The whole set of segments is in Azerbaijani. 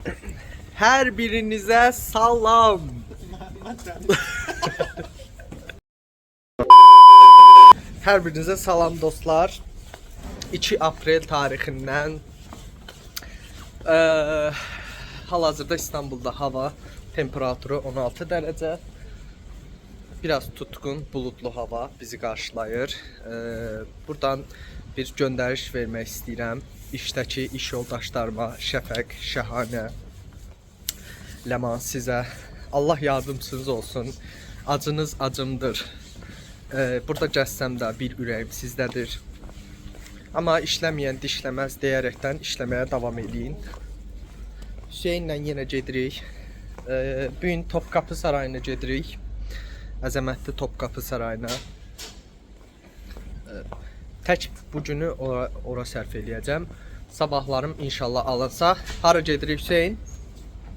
Hər birinizə salam. Hər birinizə salam dostlar. 2 aprel tarixindən hal-hazırda İstanbulda hava temperaturu 16 dərəcə. Biraz tutqun, buludlu hava bizi qarşılayır. Buradan bir göndəriş vermək istəyirəm. İşdəki iş yoldaşlarıma, Şəfəq, Şəhanə, Ləman sizə. Allah yardımcınız olsun. Acınız acımdır. Burada gəzsəm də bir ürəyim sizdədir. Amma işləməyən dişləməz deyərekdən işləməyə davam edin. Hüseynlə yenə gedirik. Bugün Topkapı Sarayına gedirik. Əzəmətli Topkapı Sarayına. Tək bu günü ora sərf eləyəcəm. Sabahlarım inşallah alınsa. Hara gedirik Hüseyn?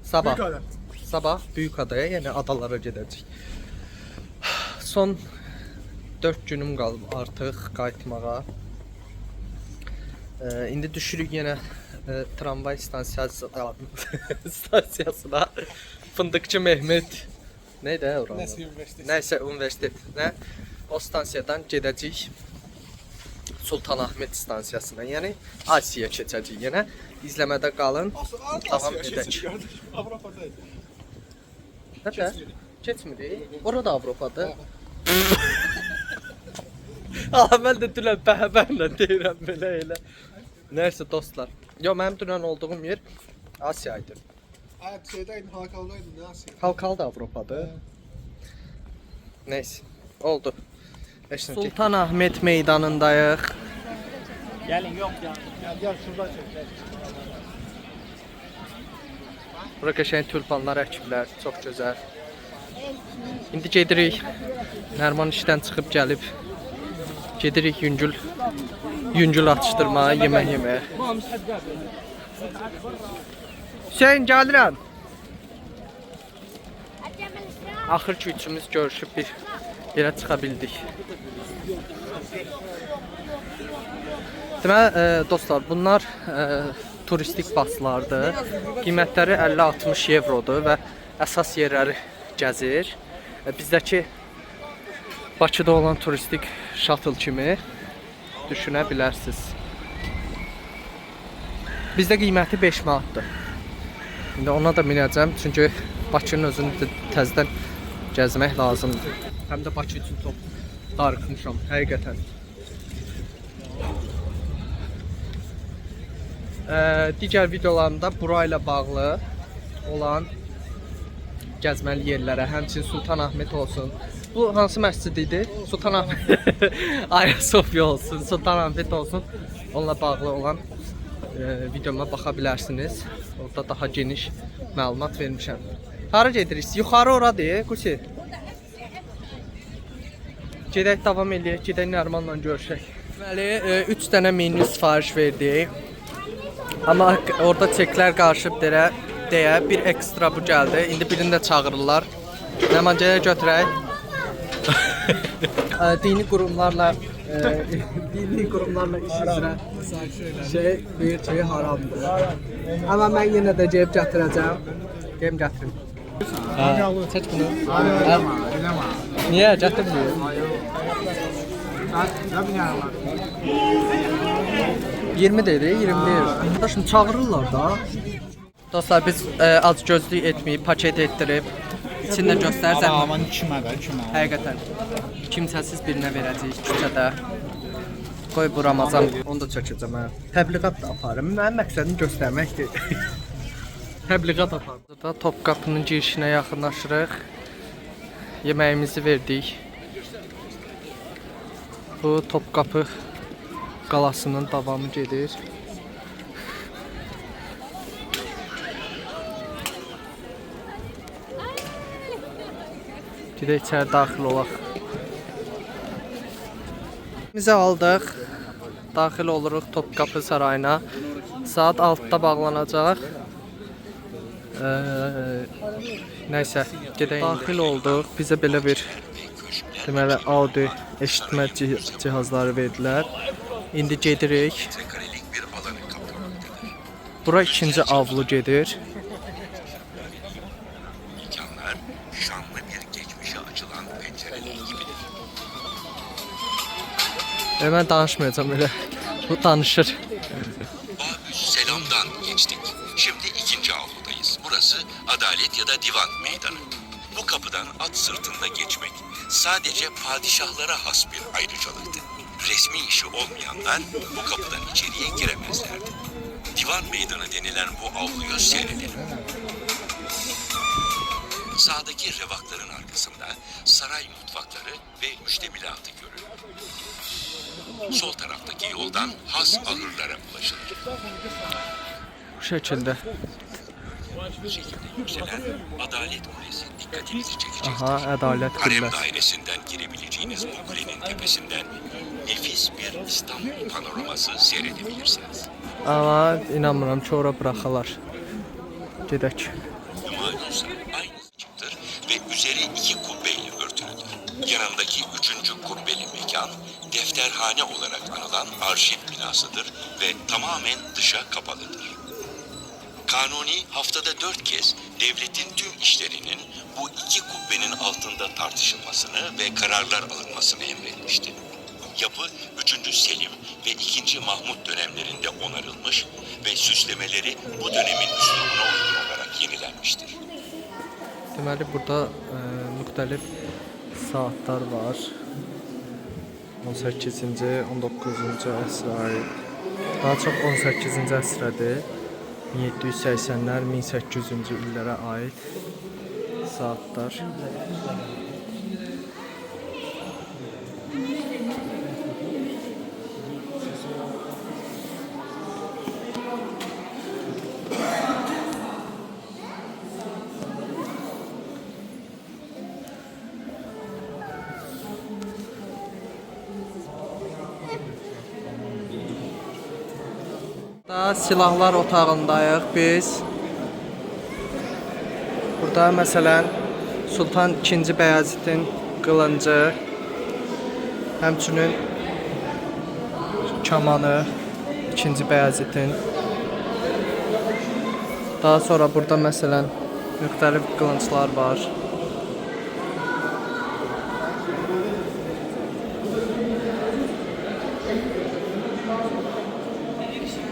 Sabah. Sabah Büyükadaya, yəni adalara gedəcək. Son 4 günüm qalıb artıq qayıtmağa. İndi düşürük yenə tramvay stansiyasına. Fındıqçı Mehmet. Neydi oranı? Nəysə universitet. Nə? O stansiyadan gedəcəyik Sultanahmet stansiyasına. Yəni Asiyaya keçəcəyik yenə. İzləmədə qalın. Davam edək. Avropadaydı. Nədə? Keçmirik. Orada Avropadır. Mən də dünən bəhəbərlə deyirəm belə elə. Nəysə dostlar. Yo, mənim dünən olduğum yer Asiyaydı. Şeydəydin, Halkalı'daydın, ne Asya? Halkalı da Avropadır. Neyse, oldu. Sultanahmet meydanındayıq. Gelin yok ya. Gel şuradan çek. Bura qəşəng tulpanlar əkiblər, çox gözəl. İndi gedirik. Nərman işdən çıxıb gəlib. Gedirik yüngül atışdırmağa, yemək yeməyə. Hüseyin, gəlirəm. Axır ki üçümüz görüşüb bir yerə çıxa bildik. Deməli, dostlar, bunlar turistik baslardır. Qiymətləri 50-60 evrodur və əsas yerləri gəzir. Bizdəki Bakıda olan turistik shuttle kimi düşünə bilərsiniz. Bizdə qiyməti 5 manatdır. İndi ona da minəcəm, çünki Bakının özünü təzədən gəzmək lazımdır. Həm də Bakı üçün çox darıxmışam, həqiqətən. Digər videolarımda burayla bağlı olan gəzməli yerlərə, həmçinin Sultanahmet olsun. Bu hansı məscid idi? Sultanahmet, Ayasofya olsun, Sultanahmet olsun. Onunla bağlı olan videoma baxa bilərsiniz. Orada daha geniş məlumat vermişəm. Hara gedirik? Yuxarı oradır, Qusi. Gedək davam eləyək, gedək Nərmanla görüşək. Deməli, 3 dənə menü sifariş verdik. Amma orada çeklər qarışıb deyə bir ekstra bu gəldi. İndi birini də çağırırlar. Nərmancaya götürək. Dini qurumlarla iş üzrə deyir ki, haramdır. Amma mən yenə də gəlib gətirəcəm. Gəlib gətirim. Çək bunu. Niyə gətirmir? 20 dedi, 20 deyir. Şimdi çağırırlar da. Dostlar, biz az gözlük etməyib, paket etdirib. İçində göstərsəm. Aman kimə də, kimə. Həqiqətən kimsəsiz birinə verəcəyik küçədə. Qoy bu Ramazan, onu da çəkəcəm mən. Təbliğat da aparım. Mənim məqsədim göstərməkdir. Təbliğat aparım. Burada Topkapının girişinə yaxınlaşırıq. Yeməyimizi verdik. Bu Topkapı qalasının davamı gedir. Gedək içəri daxil olaq. Bizə aldıq. Daxil oluruq Topkapı Sarayına. Saat 6-da bağlanacaq. Nəysə, gedək. Daxil olduq. Bizə belə bir deməli audio eşitmə cihazları verdilər. İndi gedirik. Bura ikinci avlu gedir. Mən danışmayacağım öyle. Bu danışır. Selam'dan geçtik. Şimdi ikinci avludayız. Burası Adalet ya da Divan Meydanı. Bu kapıdan at sırtında geçmek sadece padişahlara has bir ayrıcalıktı. Resmi işi olmayanlar bu kapıdan içeriye giremezlerdi. Divan Meydanı denilen bu avluyu seyredelim. Sağdaki revakların arkasında saray mutfakları ve müştemilatı görülür. Sol taraftaki yoldan has ahırlara ulaşılır. Bu şekilde. Şekilde yükselen Adalet Kulesi dikkatinizi çekecektir. Aha, Adalet Harem Kulesi. dairesinden girebileceğiniz bu kulenin tepesinden nefis bir İstanbul panoraması seyredebilirsiniz. Ama inanmıram ki ora bıraxalar. Gedək. Malumsa aynı çıktır ve üzeri iki kubbeyle örtülüdür. Yanındaki üçüncü kubbeli mekan defterhane olarak anılan arşiv binasıdır ve tamamen dışa kapalıdır. Kanuni haftada 4 kez devletin tüm işlerinin bu iki kubbenin altında tartışılmasını ve kararlar alınmasını emretmişti. Yapı 3. Selim ve 2. Mahmut dönemlerinde onarılmış ve süslemeleri bu dönemin üslubuna uygun olarak yenilenmiştir. Deməli burada müxtəlif saatlar var. 18-ci, 19-cu əsrə aid. Daha çox 18-ci əsrədir. 1780-lər, 1800-cü illərə aid saatlar. Daha silahlar otağındayıq biz. Burada məsələn Sultan II. Bəyazidin qılıncı, həmçinin kamanı II. Bəyazidin. Daha sonra burada məsələn müxtəlif qılınclar var.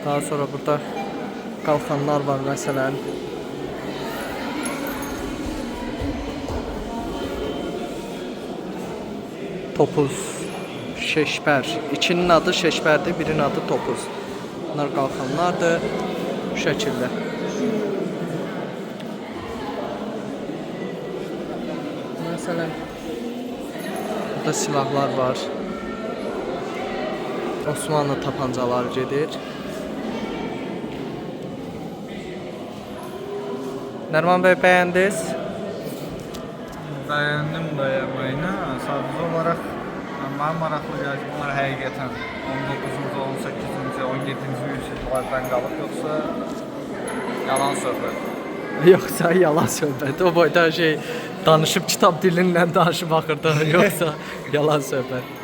Daha sonra burada qalxanlar var məsələn. Topuz, şeşbər. İkinin adı şeşbərdir, birinin adı topuz. Bunlar qalxanlardır. Bu şəkildə. Məsələn, burada silahlar var. Osmanlı tapancaları gedir. Nərman bəy, bəyəndiniz? Bəyəndim dayamayını. Sadəcə olaraq mənə maraqlı gəlir ki, bunlar həqiqətən 19-cu, 18-ci, 17-ci yüzyıllardan qalıb, yoxsa yalan söhbət. Yoxsa yalan söhbət. O boyda danışıb kitab dilindən danışıb axırda, yoxsa yalan söhbət.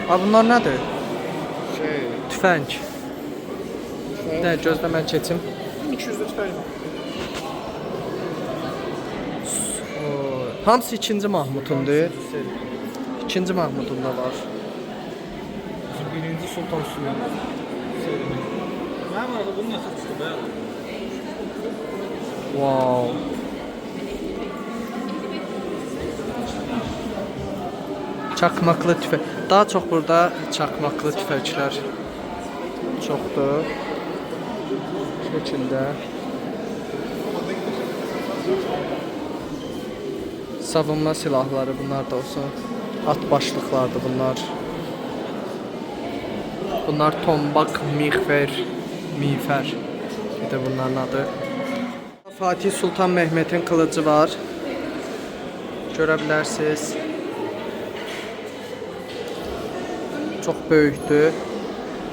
Abi bunlar nədir? Tüfəng. Nə, gözlə mən keçim. 200 lütfen. Hamısı 2. Mahmudundur. 2. Mahmudunda var. Birinci Sultan Süleyman. Mənim arada bunun nəsə çıxdı, bəli. Wow. Çakmaklı tüfək. Daha çox burada çakmaklı tüfəklər çoxdur. Bu şəkildə. Savunma silahları bunlar da olsun. At başlıqlardır bunlar. Bunlar tombak, miğfer. Bir de bunların adı. Fatih Sultan Mehmet'in kılıcı var. Görə bilərsiniz. Çok böyükdür.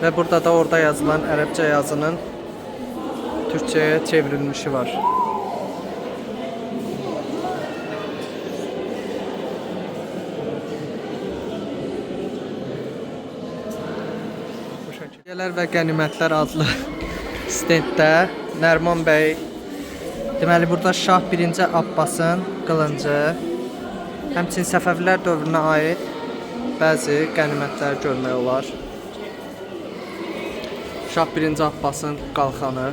Ve burada da orada yazılan Ərəbcə yazının Türkçəyə çevrilmişi var. Hədiyələr və qənimətlər adlı stenddə Nərman bəy Deməli burada Şah 1-ci Abbasın qılıncı, həmçinin Səfəvilər dövrünə aid bəzi qənimətləri görmək olar. Şah 1-ci Abbasın qalxanı.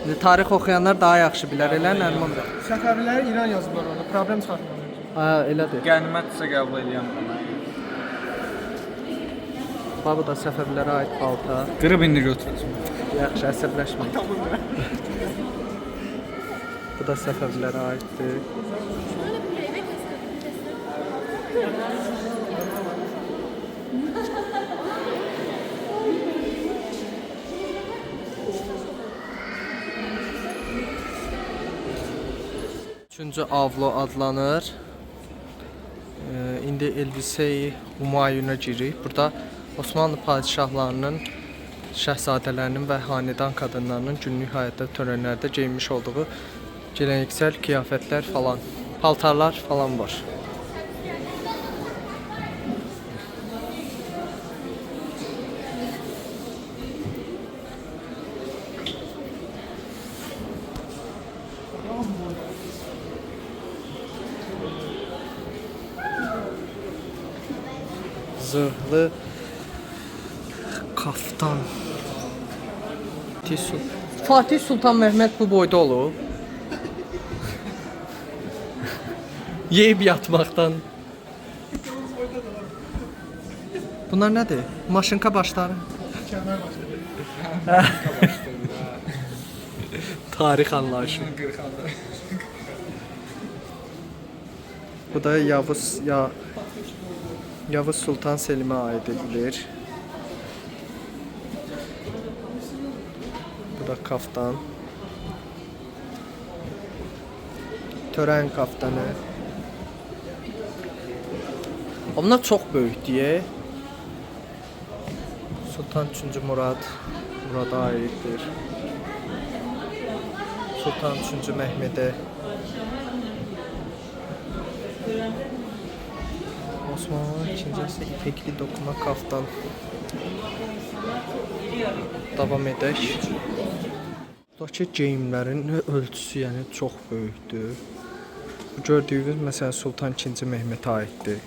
İndi tarix oxuyanlar daha yaxşı bilər, elə Nəriman bəy. Səfəvilər İran yazıblar orada. Problem çıxartmıyor. Hə, elədir. Qənimətsə qəbul edirəm. Bu da Səfəvilərə aid paltar. Qırıb indi götürəcəm. Yaxşı, əsəbləşməyin. Bu da Səfəvilərə aiddir. Üçüncü avlo adlanır. İndi Elbise-i Humayun'a girik. Burada Osmanlı padişahlarının, şəhzadələrinin və hanedan qadınlarının günlük həyatda törənlərdə geyinmiş olduğu geleneksel kıyafetlər falan, paltarlar falan var. Zırhlı kaftan. Fatih Sultan Mehmet bu boyda olub. Yeyib yatmaqdan. Bunlar nədir? Maşınka başları. Tarix anlayışı. Bu da Yavuz Sultan Selim'e ait edilir. Bu da kaftan. Tören kaftanı. Onlar çok büyük diye. Sultan 3. Murad'a aittir. Sultan 3. Mehmet'e. Osmanlı 2. ipekli dokuma kaftan. Davam edək. Buradakı geyimlərin ölçüsü yəni çox böyükdür. Bu gördüyünüz məsələn Sultan 2. Mehmet'ə aiddir.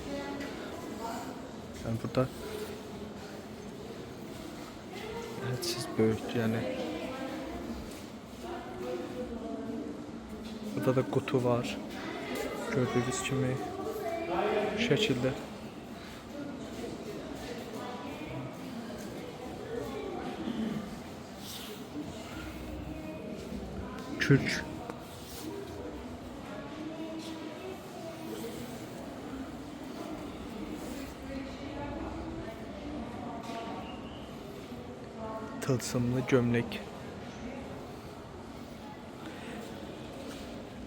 Yəni burada hədsiz böyükdür yəni. Burada da qutu var. Gördüyünüz kimi şəkildə. Kürk. Tılsımlı gömlek.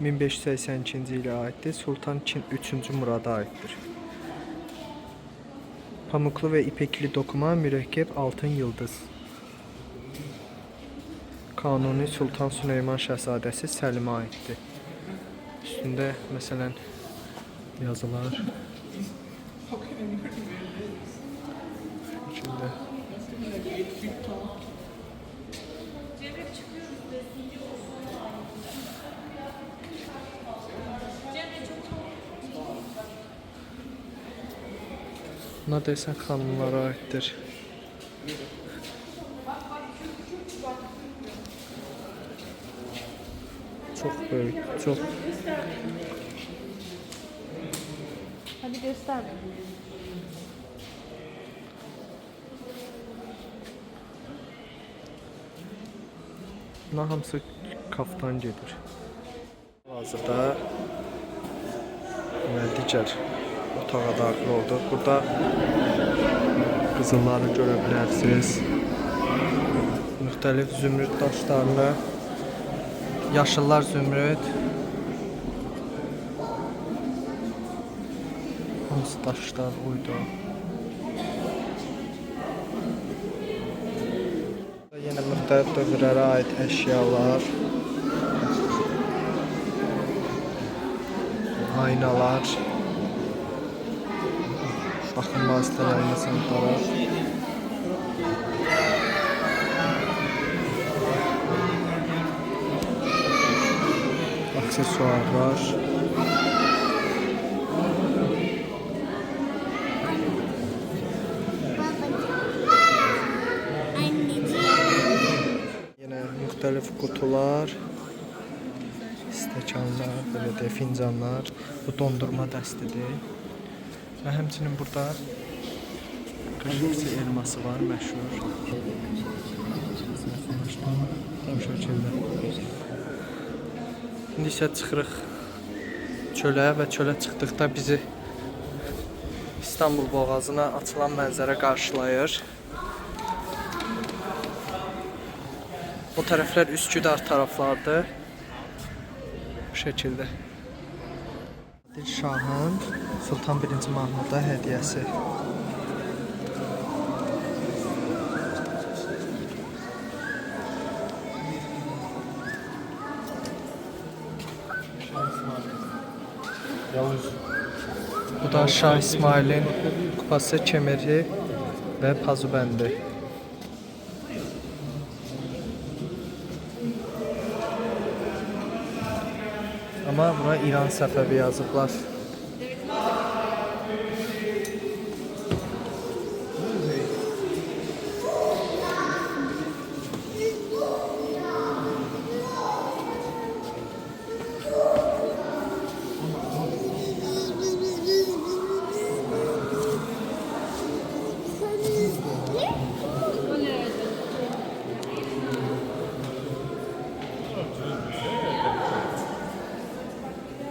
1582-ci ilə aiddir. Sultan 3. Murad'a aiddir. Pamuklu ve ipekli dokuma, mürekkep, altın yıldız. Kanuni Sultan Süleyman Şəhzadəsi Səlimə aiddir. Üstündə məsələn yazılar. İçində buna desən xanımlara aiddir. Çok büyük, çok. Hadi göster. Bunlar hamısı kaftan gedir. Hazırda digər otağa daxil olduq. Burada qızılları görə bilərsiniz. Müxtəlif zümrüd daşlarını. Yaşıllar zümrüd. Hamısı daşlar uydu. Yenə müxtəlif dövrlərə aid əşyalar. Aynalar. Baxın vasitələrinə sınıflara. aksesuar var. Yine müxtəlif qutular, stəkanlar, belə də fincanlar. Bu dondurma dəstidir. Və həmçinin burada Qaşıqçı elması var, məşhur. Tam şəkildə. İndi isə çıxırıq çölə və çölə çıxdıqda bizi İstanbul boğazına açılan mənzərə qarşılayır. O tərəflər Üsküdar taraflardır. Bu şəkildə. Şahın Sultan 1. Mahmuda hədiyyəsi. Bu da Şah İsmail'in kupası, kemeri və pazubəndi. Amma buna İran Səfəvi yazıblar.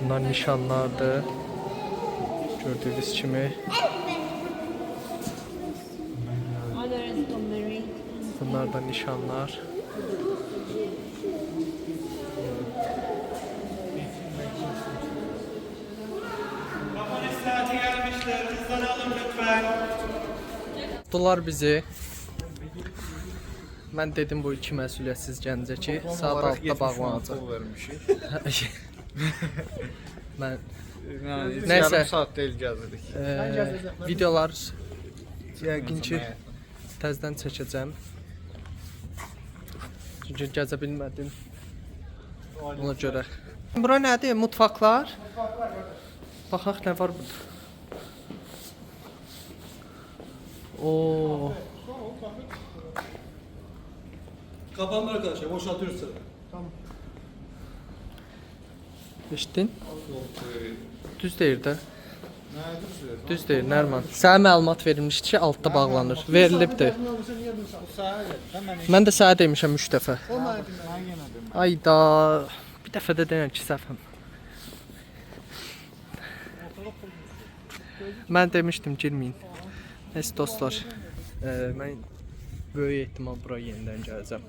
Bunlar nişanlardır. Gördüğünüz kimi. Bunlar da nişanlar. Tutdular bizi. Mən dedim bu iki məsuliyyətsiz gəncə ki, saat 6-da bağlanacaq. Mən nəysə yarım saat deyil gəzirdik. videolar yəqin ki təzədən çəkəcəm. Çünki gəzə bilmədim. Ona görə. Bura nədir? Mutfaqlar? Baxaq nə var burada. Oo. Kapandı arkadaşlar, boşaltıyoruz sıra. Eşitdin? Düz deyir də. Düz deyir, Nərman. Sənə məlumat verilmişdi ki, altda bağlanır. Verilibdir. Mən də sənə demişəm 3 dəfə. Ayda, bir dəfə də deyən ki, səhvəm. Mən demişdim, girməyin. Neyse dostlar, mən böyük ehtimal buraya yenidən gələcəm.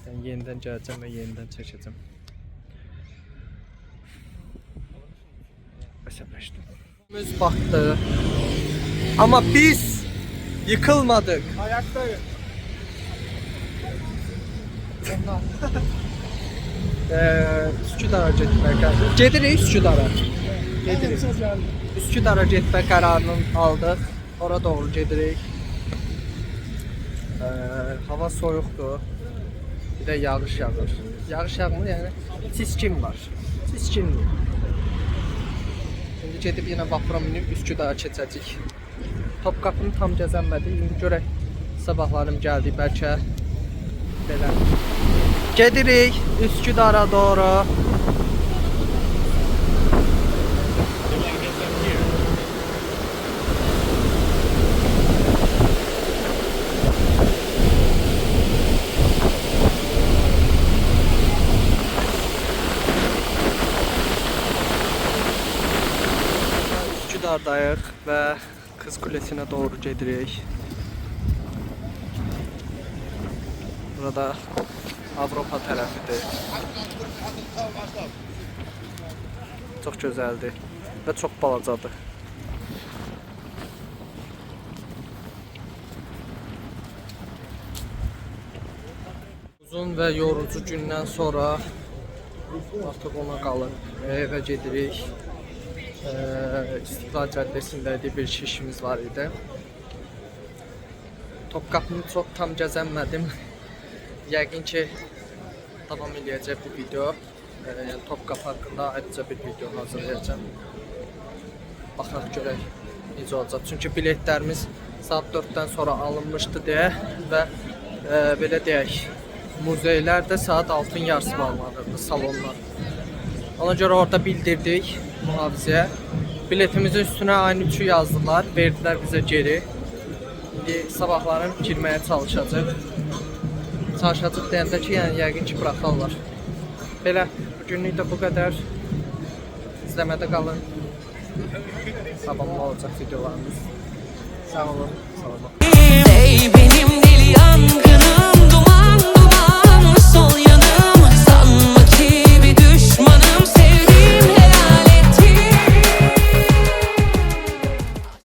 Yəni, yenidən gələcəm və yenidən çəkəcəm. Əsəbləşdim. Biz batdı. Amma biz yıkılmadık. Ayaktayım. Üsküdar'a getmək qərarı. Gedirik Üsküdar'a. Gedirik. Üsküdar'a getmək qərarını aldıq. Ora doğru gedirik. Hava soyuqdur. Bir də yağış yağır. Yağış yağmır, yəni siskin var. Siskinli. Şimdi gedib yenə vapura minib Üsküdar'a keçəcəyik. Topqapını tam gəzənmədik. İndi görək sabahlarım gəldi bəlkə belə. Gedirik Üsküdar'a doğru. Üsküdar'dayıq və Qız Kulesinə doğru gedirik. Burada Avropa tərəfidir. Çox gözəldir və çox balacadır. Uzun və yorucu gündən sonra artıq ona qalıb evə gedirik. İstiqlal Caddəsindədir, bir işimiz var idi. Topqapını çox tam gəzənmədim. Yəqin ki davam eləyəcək bu video. Yəni Topkapı haqqında ayrıca bir video hazırlayacağım. Baxaq görək necə olacaq. Çünki biletlərimiz saat 4-dən sonra alınmışdı deyə və belə deyək, muzeylər də saat 6-ın yarısı bağlanırdı salonlar. Ona görə orada bildirdik mühafizəyə. Biletimizin üstünə ayın 3-ü yazdılar, verdilər bizə geri. İndi sabahların girməyə çalışacaq. Çalışacaq deyəndə ki, yəni yəqin ki, buraxarlar. Belə, bugünlük də bu qədər. İzləmədə qalın. Sabahlı olacaq videolarımız. Sağ olun, sağ olun. Ey benim deli yangınım.